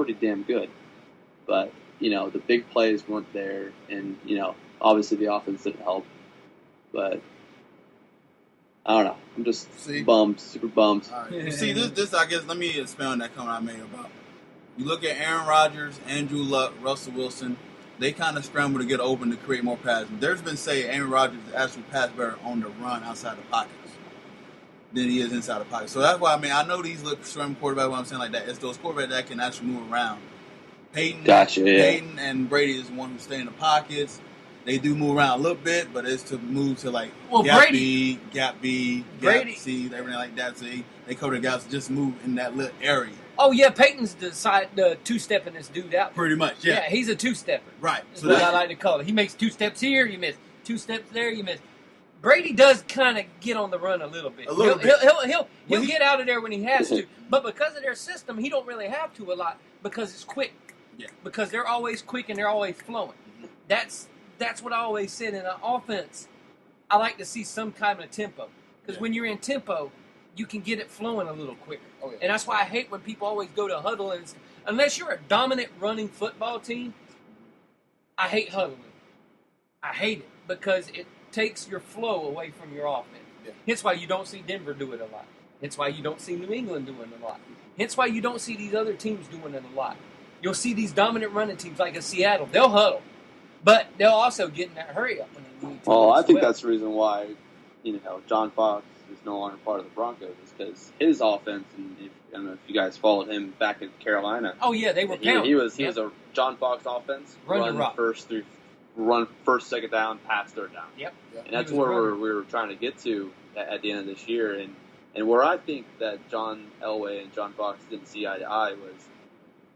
pretty damn good. But, the big plays weren't there, and, obviously the offense didn't help. But I don't know. I'm just bummed, super bummed. All right. See, this I guess, let me expand on that comment I made about. You look at Aaron Rodgers, Andrew Luck, Russell Wilson, they kind of scramble to get open to create more passes. There's been Aaron Rodgers is actually pass better on the run outside the pockets than he is inside the pocket. So that's why, I know these look scrum quarterbacks, what I'm saying like that. It's those quarterbacks that can actually move around. Peyton and Brady is the one who stay in the pockets. They do move around a little bit, but it's to move to gap B, gap C, everything like that. So they cover the gaps, just move in that little area. Oh yeah, Peyton's the two-stepping this dude out. Pretty much, yeah. Yeah, he's a two-stepper. Right. That's what I like to call it. He makes 2 steps here, you miss. 2 steps there, you miss. Brady does kind of get on the run a little bit. He'll get out of there when he has to, but because of their system, he don't really have to a lot because it's quick. Yeah. Because they're always quick and they're always flowing. Mm-hmm. That's what I always said. In an offense, I like to see some kind of tempo. Because when you're in tempo, you can get it flowing a little quicker. Oh, yeah. And that's why I hate when people always go to huddle. Unless you're a dominant running football team, I hate huddling. I hate it because it takes your flow away from your offense. Yeah. Hence why you don't see Denver do it a lot. Hence why you don't see New England doing it a lot. Hence why you don't see these other teams doing it a lot. You'll see these dominant running teams like a Seattle. They'll huddle. But they'll also get in that hurry up when they need to. Well, I think that's the reason why, John Fox is no longer part of the Broncos is because his offense, and I don't know if you guys followed him back in Carolina. Oh yeah, they were pounding. He was a John Fox offense. Run first, second down, pass third down. Yep. And that's where we were trying to get to at the end of this year. And where I think that John Elway and John Fox didn't see eye to eye was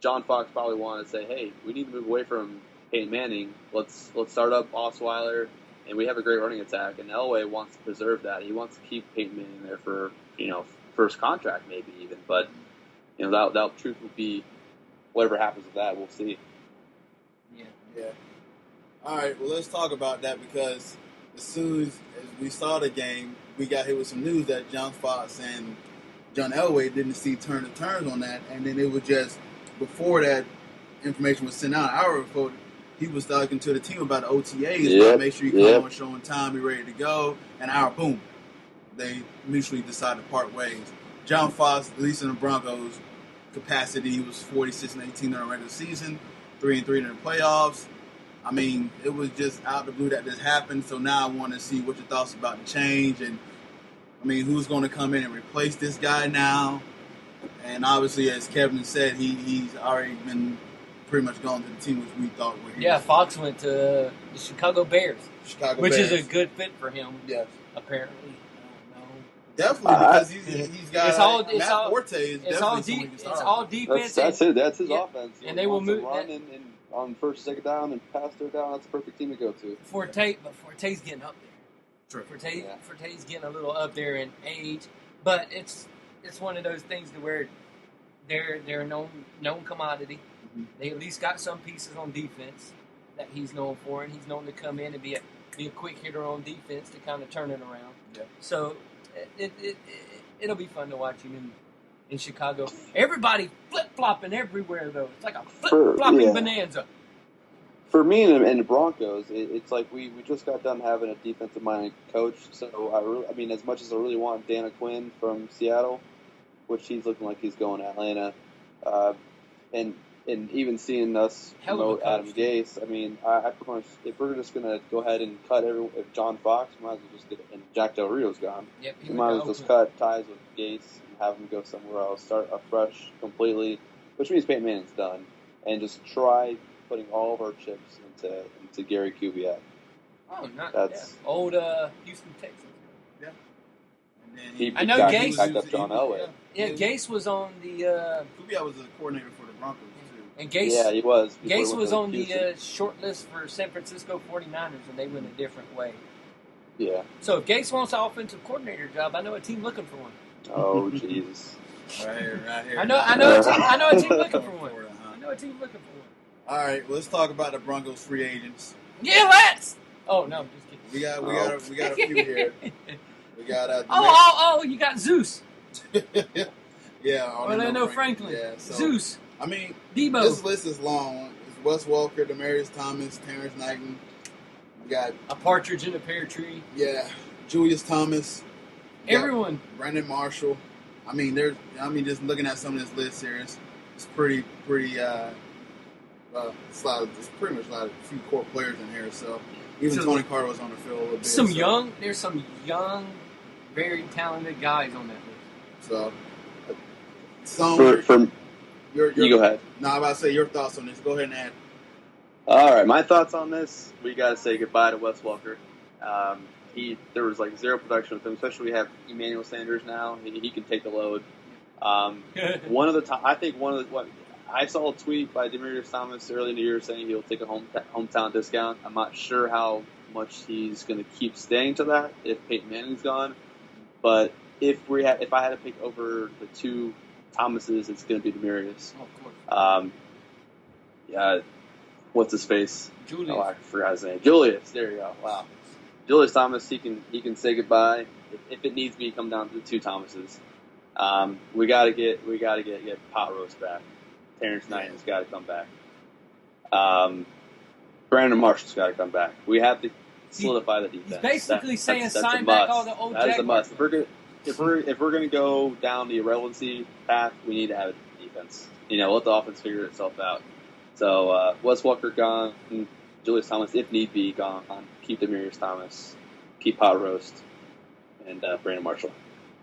John Fox probably wanted to say, hey, we need to move away from Peyton Manning. Let's start up Osweiler, and we have a great running attack. And Elway wants to preserve that. He wants to keep Peyton Manning there for first contract maybe even. But that truth will be whatever happens with that. We'll see. Yeah. All right. Well, let's talk about that because as soon as we saw the game, we got hit with some news that John Fox and John Elway didn't see turn of turns on that, and then it was just before that information was sent out, an hour before, he was talking to the team about the OTAs. Make sure you come on, showing time, be ready to go. And hour, boom, they mutually decided to part ways. John Fox, at least in the Broncos capacity, he was 46-18 in the regular season, 3-3 in the playoffs. I mean, it was just out the blue that this happened. So now I want to see what your thoughts about the change, and I mean, who's going to come in and replace this guy now? And obviously, as Kevin said, he's already been pretty much gone to the team which we thought were here. Yeah, Fox went to the Chicago Bears. Which is a good fit for him. Yes. Apparently. Definitely, because he's got Matt Forte is definitely it's all defense. That's his offense. And they will move run and on first, second down, and pass third down. That's a perfect team to go to. Forte's getting up there. True. Forte's getting a little up there in age, but it's one of those things to where they're a known commodity. Mm-hmm. They at least got some pieces on defense that he's known for, and he's known to come in and be a quick hitter on defense to kind of turn it around. Yeah. So it'll be fun to watch him in Chicago. Everybody flip-flopping everywhere, though. It's like a flip-flopping bonanza. For me and the Broncos, it's like we just got done having a defensive-minded coach. So, I mean, as much as I really want Dan Quinn from Seattle, which he's looking like he's going to Atlanta, and even seeing us promote Adam Gase, I mean, I pretty much, if we're just going to go ahead and cut if John Fox, we might as well just and Jack Del Rio's gone. Yep, we might as well just cut ties with Gase and have him go somewhere else, start afresh completely, which means Peyton Manning's done, and just try putting all of our chips into Gary Kubiak. Oh, that's old Houston Texans. Yeah. And I know Gase backed up John Elway. Yeah, Gase was on the. Kubiak was the coordinator for the Broncos too. And Gase, yeah, he was. Gase was on the short list for San Francisco 49ers, and they went a different way. Yeah. So if Gase wants an offensive coordinator job, I know a team looking for one. Oh, Jesus. Right here. I know a team looking for one. All right, well, let's talk about the Broncos free agents. Yeah, let's. Oh no, just kidding. We got a few here. We got you got Zeus. Yeah. Orlando Franklin. Yeah, so, Zeus. I mean, Debo. This list is long. It's Wes Welker, Demaryius Thomas, Terrence Knighton. We got a partridge in a pear tree. Yeah, Julius Thomas. Everyone. Brandon Marshall. I mean, just looking at some of this list here, it's pretty. It's pretty much a few core players in here. So even Tony Carter was on the field a little bit. There's some young, very talented guys on that list. So, you go ahead. No, I'm about to say your thoughts on this. Go ahead and add. All right, my thoughts on this. We got to say goodbye to Wes Welker. There was like zero production with him, especially we have Emmanuel Sanders now. He can take the load. I saw a tweet by Demaryius Thomas early in the year saying he'll take a hometown discount. I'm not sure how much he's going to keep staying to that if Peyton Manning's gone. But if I had to pick over the two Thomases, it's going to be Demaryius. Oh, of course. What's his face? Julius. Oh, I forgot his name. Julius. There you go. Wow. Julius Thomas. He can say goodbye if it needs me. Come down to the two Thomases. We got to get Pot Roast back. Terrence Knighton's got to come back. Brandon Marshall's got to come back. We have to solidify the defense. He's basically saying that's sign back all the old Jaguars. That is a must. If we're going to go down the irrelevancy path, we need to have a defense. Let the offense figure itself out. So Wes Welker gone, Julius Thomas, if need be, gone. Keep Demaryius Thomas, keep Pot Roast, and Brandon Marshall.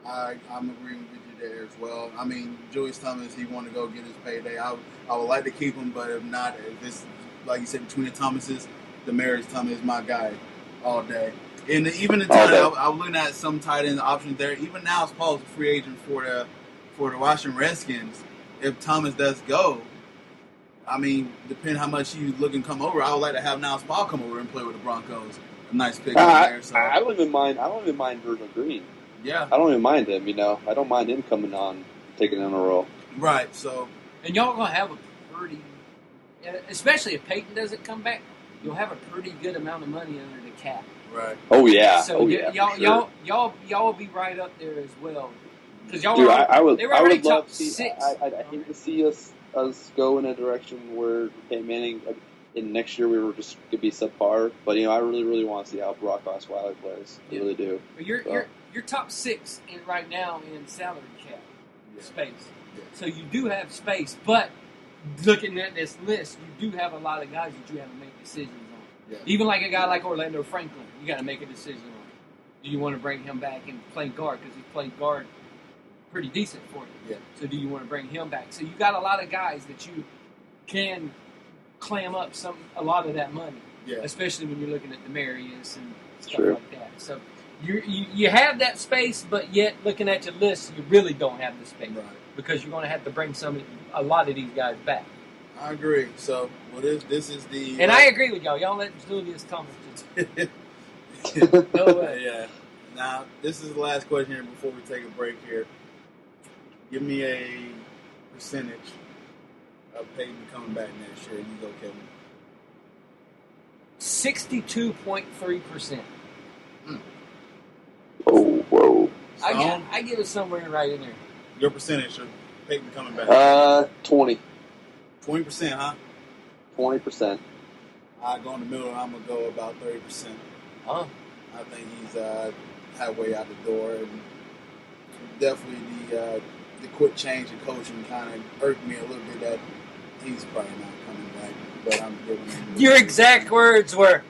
I'm agreeing with you there as well. I mean, Julius Thomas, he wanted to go get his payday. I would like to keep him, but if not, if it's, like you said, between the Thomases, Demaryius Thomas is my guy all day. And even the tight end, I was looking at some tight end options there. Even now, C.Paul is a free agent for the Washington Redskins. If Thomas does go, I mean, depending how much he's looking to come over, I would like to have now C.Paul come over and play with the Broncos. A nice pick there. So. I don't even mind Virgil Green. Yeah. I don't even mind him, I don't mind him coming on, taking on a role. Right, so. And y'all going to have a pretty, especially if Peyton doesn't come back, you'll have a pretty good amount of money under the cap. Right. Oh, yeah. So y'all will be right up there as well. Because y'all I would love to see, six. I hate to see us go in a direction where Peyton Manning, in next year we were just going to be subpar. But, I really, really want to see how Brock Osweiler plays. I really do. But you're top six right now in salary cap space. Yeah. So you do have space. But looking at this list, you do have a lot of guys that you have to make decisions on. Yeah. Even like a guy like Orlando Franklin, you got to make a decision on. Do you want to bring him back and play guard? Because he played guard pretty decent for you. Yeah. So do you want to bring him back? So you got a lot of guys that you can clam up a lot of that money. Yeah. Especially when you're looking at Demaryius and stuff True. like that. So you have that space, but yet looking at your list, you really don't have the space. Right. Because you're going to have to bring a lot of these guys back. I agree. So, this is the... And I agree with y'all. Y'all let Julius Thomas No way. Yeah. Now, this is the last question here before we take a break here. Give me a percentage of Peyton coming back next year. You go, Kevin. 62.3%. Oh, whoa. I give it somewhere right in there. Your percentage of Peyton coming back? 20. 20%, huh? 20%. I go in the middle. I'm gonna go about 30%. Huh? I think he's halfway out the door, and definitely the quick change in coaching kind of irked me a little bit that he's probably not coming back. But I'm giving him. Your exact words were,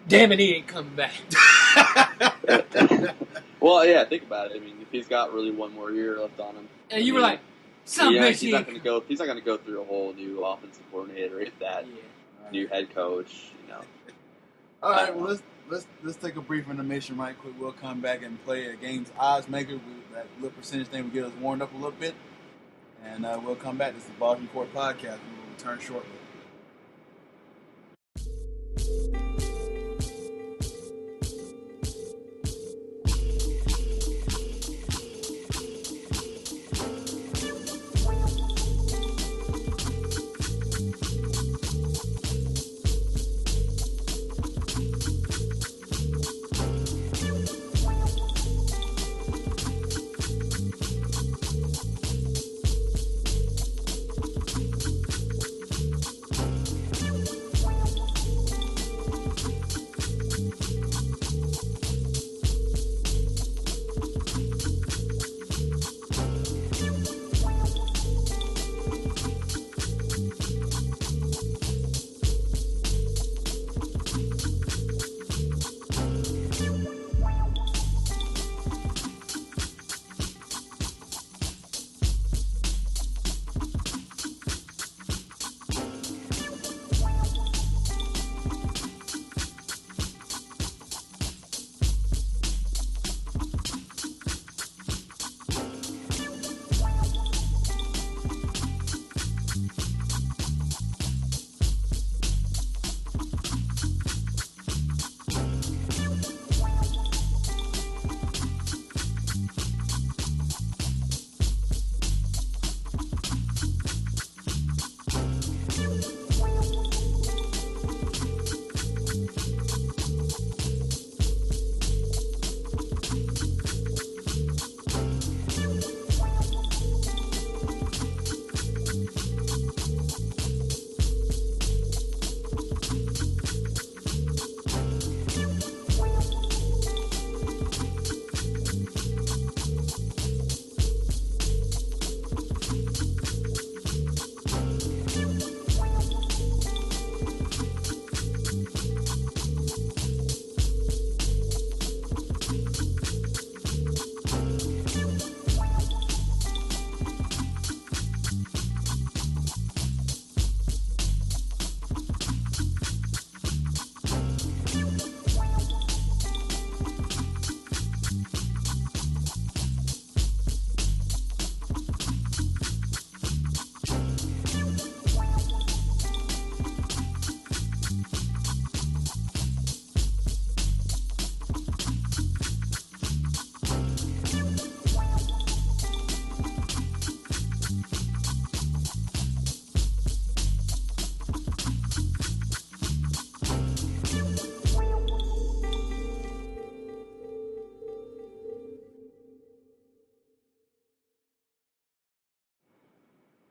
"Damn it, he ain't coming back." Well, yeah, think about it. I mean, if he's got really one more year left on him, and you were like, he's not going to go through a whole new offensive coordinator, if that, new head coach. All right, well let's take a brief intermission right quick. We'll come back and play a game's Oddsmaker. That little percentage thing will get us warmed up a little bit, and we'll come back. This is the Boston Court Podcast. We will return shortly. We'll be right back.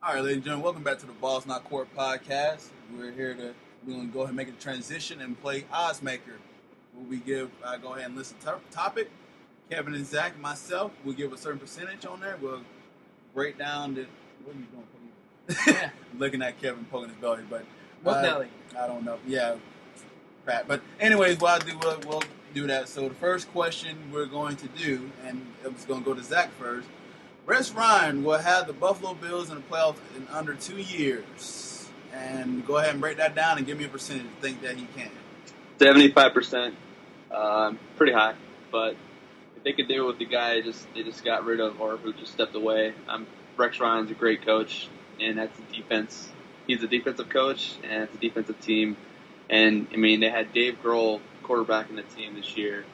All right, ladies and gentlemen, welcome back to the Balls Not Court podcast. We're going to go ahead and make a transition and play Oddsmaker. Where I go ahead and list a topic. Kevin and Zach and myself will give a certain percentage on there. We'll break down the. What are you doing? Yeah. Looking at Kevin poking his belly, but belly? I don't know. Yeah, Pat. But anyways, what I'll do, we'll do that. So the first question we're going to do, and it was going to go to Zach first. Rex Ryan will have the Buffalo Bills in the playoffs in under 2 years, and go ahead and break that down and give me a percentage to think that he can. 75%, pretty high, but if they could do it with the guy they just got rid of or who just stepped away, Rex Ryan's a great coach, and that's the defense. He's a defensive coach, and it's a defensive team. And, I mean, they had Dave Grohl quarterbacking the team this year.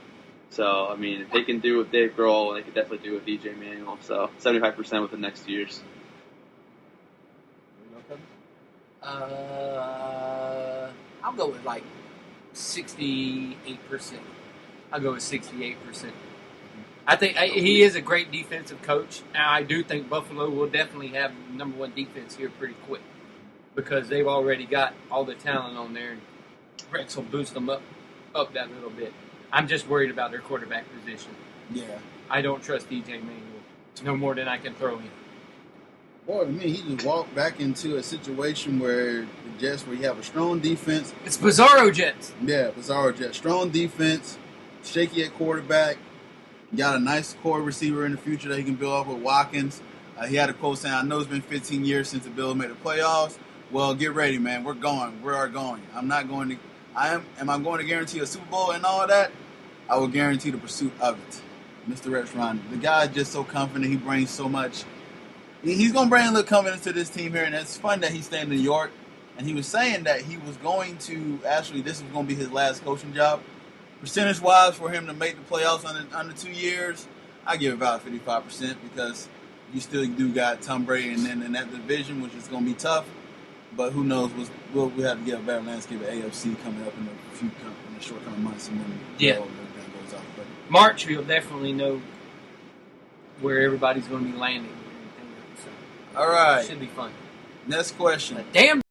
So, I mean, if they can do it with Dave Grohl, they could definitely do it with DJ Manuel. So, 75% within the next 2 years. I'll go with like 68%. I'll go with 68%. I think he is a great defensive coach. Now, I do think Buffalo will definitely have number one defense here pretty quick because they've already got all the talent on there, and Rex will boost them up that little bit. I'm just worried about their quarterback position. Yeah. I don't trust DJ Manuel no more than I can throw him. Boy, to me, he just walked back into a situation where you have a strong defense. It's Bizarro Jets. Yeah, Bizarro Jets. Strong defense, shaky at quarterback. Got a nice core receiver in the future that he can build up with Watkins. He had a quote saying, "I know it's been 15 years since the Bills made the playoffs. Well, get ready, man. We're going. We are going. Am I going to guarantee a Super Bowl and all that? I will guarantee the pursuit of it." Mr. Rex Ryan, the guy is just so confident. He brings so much. He's going to bring a little confidence to this team here, and it's fun that he's staying in New York. And he was saying that he was going to, actually, this was going to be his last coaching job. Percentage-wise, for him to make the playoffs under 2 years, I give about 55% because you still do got Tom Brady and then in that division, which is going to be tough. But who knows? We'll have to get a better landscape of AFC coming up in a short couple months, and then everything goes off. But March, we'll definitely know where everybody's going to be landing. All right, Should be fun. Next question. Damn.